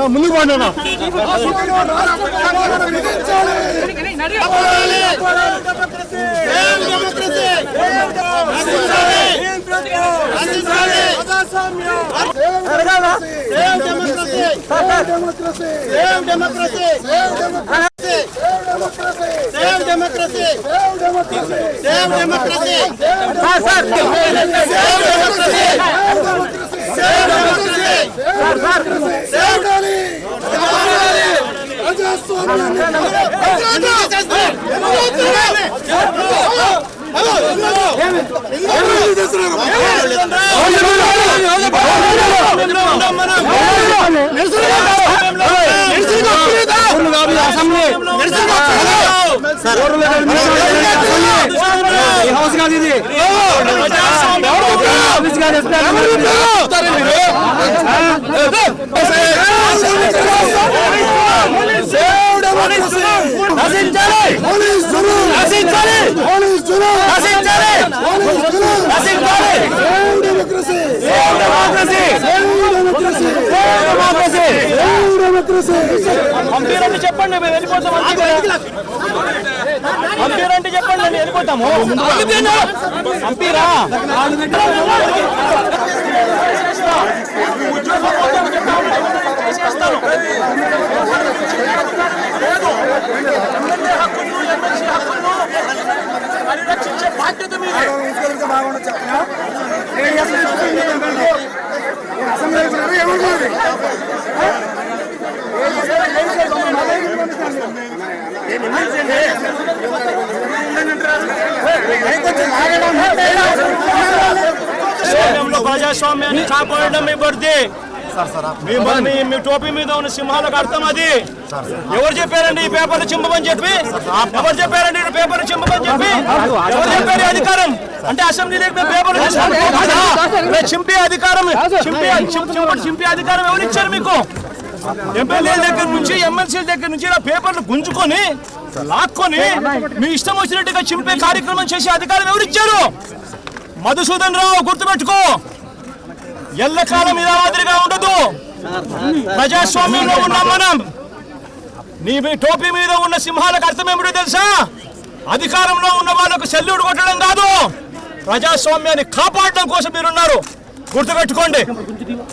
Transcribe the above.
ముందుకు పోండి పంపిరండి చెప్పండి మేము వెళ్ళిపోతాం పంపిరండి చెప్పండి మేము వెళ్ళిపోతాము పంపిరా పరిరక్షించే బాధ్యత మీదే ప్రజాస్వామ్యాన్ని కాపాడడం మీ బర్ది మీ టోపీ మీద ఉన్న సింహాలకు అర్థం అది. ఎవరు చెప్పారండి ఈ పేపర్లు చింపమని చెప్పి? ఎవరు చెప్పారండి ఈ పేపర్లు చింపమని చెప్పి? ఎవరు చెప్పారు అధికారం? అంటే అసెంబ్లీ పేపర్లు చింపే అధికారం చింపే అధికారం ఎవరు ఇచ్చారు మీకు? ఎమ్మెల్యేల దగ్గర నుంచి ఎమ్మెల్సీల దగ్గర నుంచి ఇలా పేపర్లు గుంజుకొని లాక్కొని మీ ఇష్టం వచ్చినట్టుగా చింపే కార్యక్రమం చేసే అధికారం ఎవరిచ్చారు? మధుసూదన్ రావు గుర్తుపెట్టుకో, ఎల్లకాలం ఇలా మాదిరిగా ఉండదు. ప్రజాస్వామ్యంలో ఉన్నాం మనం. నీ టోపీ మీద ఉన్న సింహాలకు అర్థం ఏమిటో తెలుసా? అధికారంలో ఉన్న వాళ్ళకు సెల్యూట్ కొట్టడం కాదు, ప్రజాస్వామ్యాన్ని కాపాడడం కోసం మీరున్నారు. గుర్తుపెట్టుకోండి.